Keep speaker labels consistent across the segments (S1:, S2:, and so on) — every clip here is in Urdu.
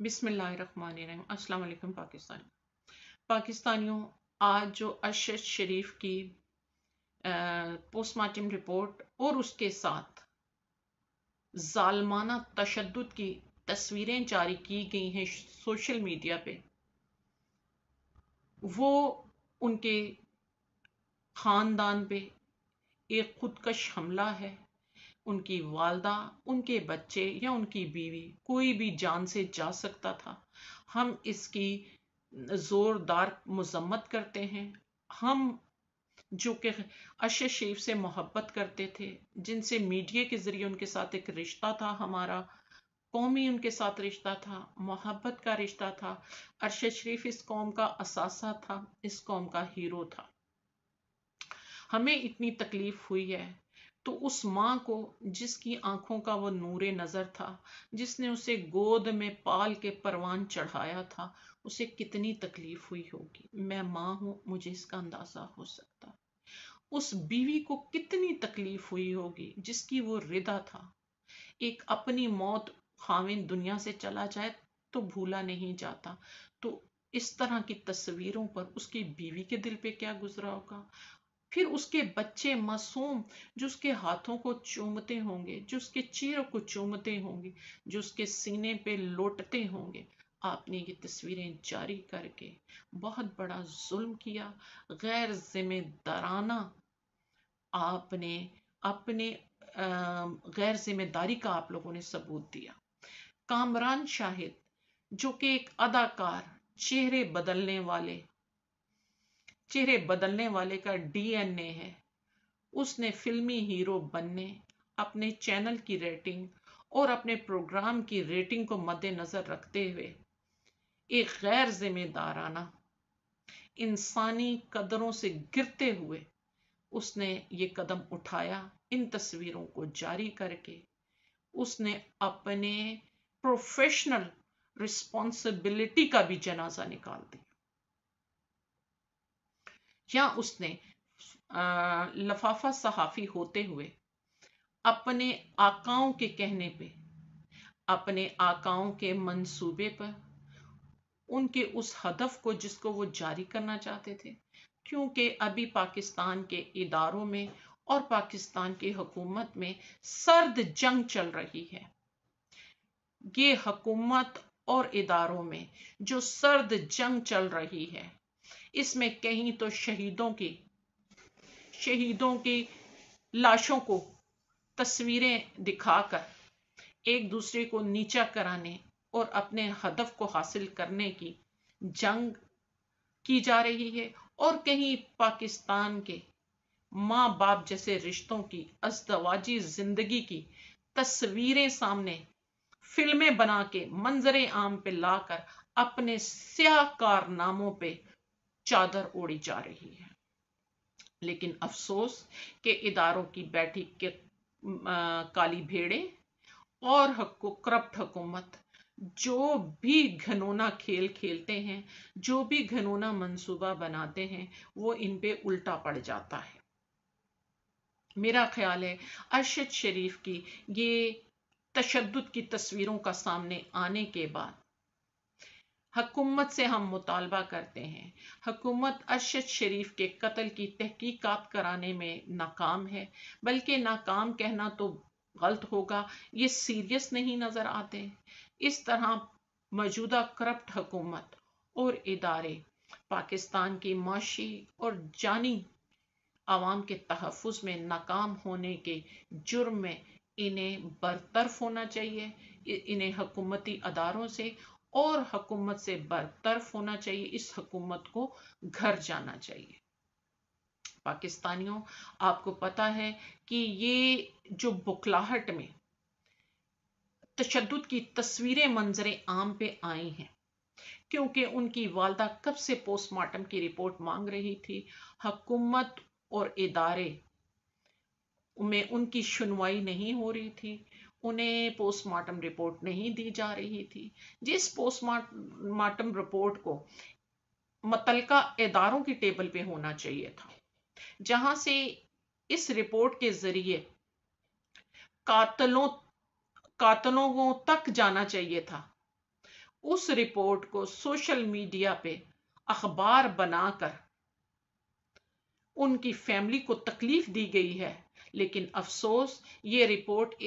S1: بسم اللہ الرحمن الرحیم۔ السلام علیکم پاکستانیوں، آج جو ارشد شریف کی پوسٹ مارٹم رپورٹ اور اس کے ساتھ ظالمانہ تشدد کی تصویریں جاری کی گئی ہیں سوشل میڈیا پہ، وہ ان کے خاندان پہ ایک خودکش حملہ ہے۔ ان کی والدہ، ان کے بچے یا ان کی بیوی، کوئی بھی جان سے جا سکتا تھا۔ ہم اس کی زوردار مذمت کرتے ہیں۔ ہم جو کہ ارشد شریف سے محبت کرتے تھے، جن سے میڈیا کے ذریعے ان کے ساتھ ایک رشتہ تھا، ہمارا قومی ان کے ساتھ رشتہ تھا، محبت کا رشتہ تھا۔ ارشد شریف اس قوم کا اثاثہ تھا، اس قوم کا ہیرو تھا۔ ہمیں اتنی تکلیف ہوئی ہے تو اس ماں کو، جس کی آنکھوں کا وہ نور نظر تھا، جس نے اسے گود میں پال کے پروان چڑھایا تھا، اسے کتنی تکلیف ہوئی ہوگی۔ میں ماں ہوں، مجھے اس کا اندازہ ہو سکتا۔ اس بیوی کو کتنی تکلیف ہوئی ہوگی جس کی وہ ردا تھا۔ ایک اپنی موت خاوند دنیا سے چلا جائے تو بھولا نہیں جاتا، تو اس طرح کی تصویروں پر اس کی بیوی کے دل پہ کیا گزرا ہوگا۔ پھر اس کے بچے معصوم جو اس کے ہاتھوں کو چومتے ہوں گے، جو اس کے چہرے کو چومتے ہوں گے، جو اس کے سینے پہ لوٹتے ہوں گے۔ آپ نے یہ تصویریں جاری کر کے بہت بڑا ظلم کیا، غیر ذمہ دارانہ آپ نے اپنے غیر ذمہ داری کا آپ لوگوں نے ثبوت دیا۔ کامران شاہد جو کہ ایک اداکار، چہرے بدلنے والے کا ڈی این اے ہے، اس نے فلمی ہیرو بننے، اپنے چینل کی ریٹنگ اور اپنے پروگرام کی ریٹنگ کو مد نظر رکھتے ہوئے ایک غیر ذمہ دارانہ، انسانی قدروں سے گرتے ہوئے اس نے یہ قدم اٹھایا۔ ان تصویروں کو جاری کر کے اس نے اپنے پروفیشنل رسپانسبلٹی کا بھی جنازہ نکال دیا، یا اس نے لفافہ صحافی ہوتے ہوئے اپنے آقاؤں کے کہنے پہ، اپنے آقاؤں کے منصوبے پر، ان کے اس ہدف کو جس کو وہ جاری کرنا چاہتے تھے، کیونکہ ابھی پاکستان کے اداروں میں اور پاکستان کی حکومت میں سرد جنگ چل رہی ہے۔ یہ حکومت اور اداروں میں جو سرد جنگ چل رہی ہے، اس میں کہیں تو شہیدوں کی لاشوں کو تصویریں دکھا کر ایک دوسرے کو نیچا کرانے اور اپنے ہدف کو حاصل کرنے کی جنگ کی جا رہی ہے، اور کہیں پاکستان کے ماں باپ جیسے رشتوں کی ازدواجی زندگی کی تصویریں سامنے فلمیں بنا کے منظر عام پہ لا کر اپنے سیاہ کارناموں پہ چادر اوڑی جا رہی ہے۔ لیکن افسوس کہ اداروں کی بیٹھی کے کالی بھیڑیں اور کرپٹ حکومت جو بھی گھنونا کھیل کھیلتے ہیں، جو بھی گھنونا منصوبہ بناتے ہیں، وہ ان پہ الٹا پڑ جاتا ہے۔ میرا خیال ہے ارشد شریف کی یہ تشدد کی تصویروں کا سامنے آنے کے بعد حکومت سے ہم مطالبہ کرتے ہیں، حکومت ارشد شریف کے قتل کی تحقیقات کرانے میں ناکام ہے، بلکہ ناکام کہنا تو غلط ہوگا، یہ سیریس نہیں نظر آتے۔ اس طرح موجودہ کرپٹ حکومت اور ادارے پاکستان کی معاشی اور جانی عوام کے تحفظ میں ناکام ہونے کے جرم میں انہیں برطرف ہونا چاہیے، انہیں حکومتی اداروں سے اور حکومت سے برطرف ہونا چاہیے، اس حکومت کو گھر جانا چاہیے۔ پاکستانیوں، آپ کو پتا ہے کہ یہ جو بکلاہٹ میں تشدد کی تصویریں منظر عام پہ آئی ہیں، کیونکہ ان کی والدہ کب سے پوسٹ مارٹم کی رپورٹ مانگ رہی تھی، حکومت اور ادارے میں ان کی سنوائی نہیں ہو رہی تھی، انہیں پوسٹ مارٹم رپورٹ نہیں دی جا رہی تھی۔ جس پوسٹ مارٹم رپورٹ کو متعلقہ اداروں کی ٹیبل پہ ہونا چاہیے تھا، جہاں سے اس رپورٹ کے ذریعے قاتلوں تک جانا چاہیے تھا، اس رپورٹ کو سوشل میڈیا پہ اخبار بنا کر ان کی فیملی کو تکلیف دی گئی ہے، لیکن افسوس یہ رپورٹ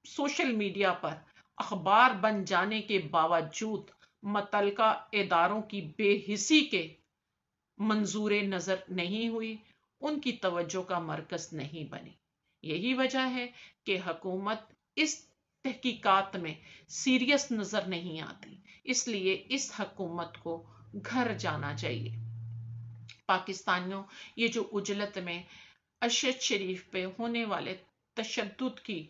S1: سوشل میڈیا پر اخبار بن جانے کے باوجود متعلقہ اداروں کی بے حسی کے منظور نظر نہیں ہوئی، ان کی توجہ کا مرکز نہیں بنی۔ یہی وجہ ہے کہ حکومت اس تحقیقات میں سیریس نظر نہیں آتی، اس لیے اس حکومت کو گھر جانا چاہیے۔ پاکستانیوں، یہ جو عجلت میں ارشد شریف پہ ہونے والے تشدد کی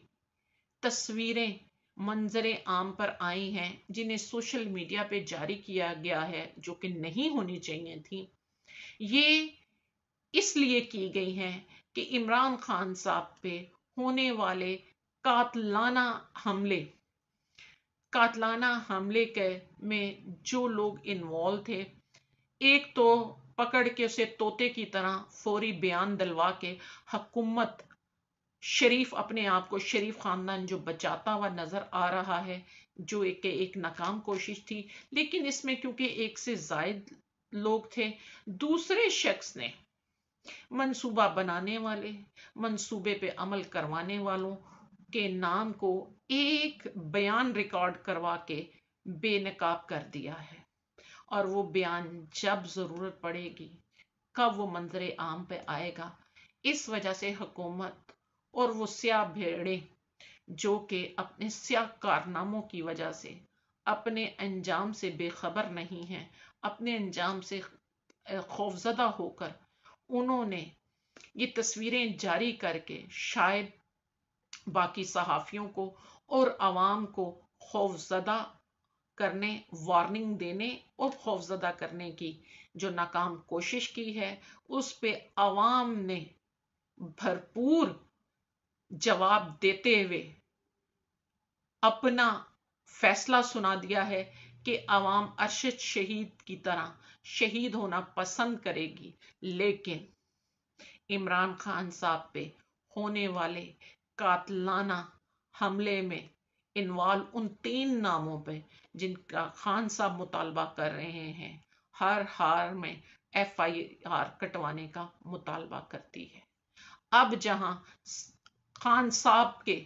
S1: تصویریں منظر عام پر آئی ہیں، جنہیں سوشل میڈیا پہ جاری کیا گیا ہے، جو کہ نہیں ہونی چاہیے تھی، یہ اس لیے کی گئی ہیں کہ عمران خان صاحب پہ ہونے والے قاتلانہ حملے میں جو لوگ انوالو تھے، ایک تو پکڑ کے اسے طوطے کی طرح فوری بیان دلوا کے حکومت شریف اپنے آپ کو شریف خاندان جو بچاتا ہوا نظر آ رہا ہے، جو ایک ناکام کوشش تھی۔ لیکن اس میں کیونکہ ایک سے زائد لوگ تھے، دوسرے شخص نے منصوبہ بنانے والے، منصوبے پہ عمل کروانے والوں کے نام کو ایک بیان ریکارڈ کروا کے بے نقاب کر دیا ہے، اور وہ بیان جب ضرورت پڑے گی، کب وہ منظر عام پہ آئے گا۔ اس وجہ سے حکومت اور وہ سیاہ بھیڑے جو کہ اپنے سیاہ کارناموں کی وجہ سے اپنے انجام سے بے خبر نہیں ہیں، اپنے انجام سے خوفزدہ ہو کر انہوں نے یہ تصویریں جاری کر کے شاید باقی صحافیوں کو اور عوام کو خوفزدہ کرنے، وارننگ دینے اور خوفزدہ کرنے کی جو ناکام کوشش کی ہے، اس پہ عوام نے بھرپور جواب دیتے ہوئے اپنا فیصلہ سنا دیا ہے کہ عوام ارشد شہید کی طرح شہید ہونا پسند کرے گی، لیکن عمران خان صاحب پہ ہونے والے قاتلانہ حملے میں انوالو ان 3 ناموں پہ جن کا خان صاحب مطالبہ کر رہے ہیں، ہر حال میں FIR کٹوانے کا مطالبہ کرتی ہے۔ اب جہاں خان صاحب کے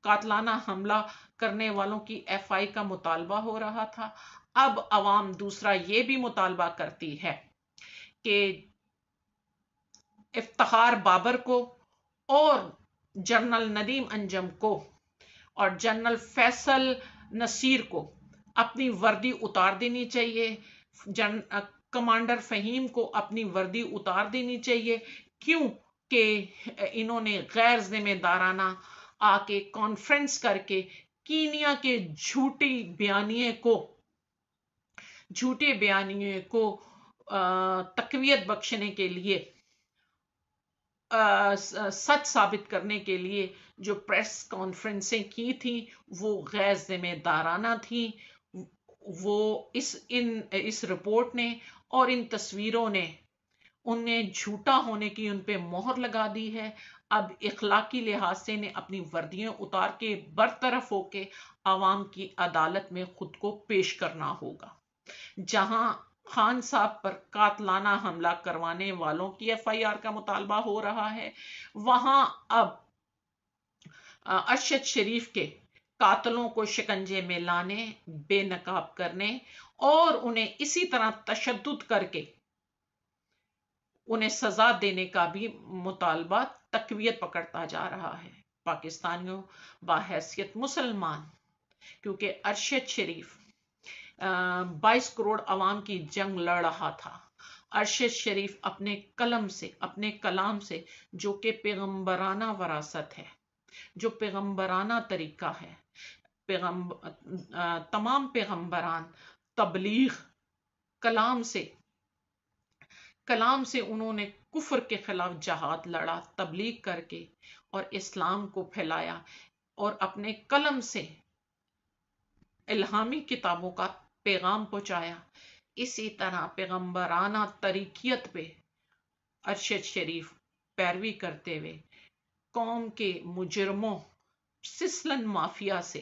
S1: قاتلانہ حملہ کرنے والوں کی FI کا مطالبہ ہو رہا تھا، اب عوام دوسرا یہ بھی مطالبہ کرتی ہے کہ افتخار بابر کو اور جنرل ندیم انجم کو اور جنرل فیصل نصیر کو اپنی وردی اتار دینی چاہیے، کمانڈر فہیم کو اپنی وردی اتار دینی چاہیے، کیوں کہ انہوں نے غیر ذمہ دارانہ آ کے کانفرنس کر کے کینیا کے جھوٹے بیانیے کو تقویت بخشنے کے لیے، سچ ثابت کرنے کے لیے جو پریس کانفرنسیں کی تھیں وہ غیر ذمہ دارانہ تھیں۔ وہ اس رپورٹ نے اور ان تصویروں نے انہیں جھوٹا ہونے کی ان پہ مہر لگا دی ہے۔ اب اخلاقی لحاظ سے انہیں اپنی وردیاں اتار کے برطرف ہو کے عوام کی عدالت میں خود کو پیش کرنا ہوگا۔ جہاں خان صاحب پر قاتلانہ حملہ کروانے والوں کی FIR کا مطالبہ ہو رہا ہے، وہاں اب ارشد شریف کے قاتلوں کو شکنجے میں لانے، بے نقاب کرنے اور انہیں اسی طرح تشدد کر کے انہیں سزا دینے کا بھی مطالبہ تقویت پکڑتا جا رہا ہے۔ پاکستانیوں، بحیثیت مسلمان، کیونکہ ارشد شریف 22 کروڑ عوام کی جنگ لڑ رہا تھا، ارشد شریف اپنے کلام سے جو کہ پیغمبرانہ وراثت ہے، جو پیغمبرانہ طریقہ ہے، تمام پیغمبران تبلیغ کلام سے انہوں نے کفر کے خلاف جہاد لڑا، تبلیغ کر کے اور اسلام کو پھیلایا اور اپنے قلم سے الہامی کتابوں کا پیغام پہنچایا۔ اسی طرح پیغمبرانہ طریقیت پہ ارشد شریف پیروی کرتے ہوئے قوم کے مجرموں، سسلن مافیا سے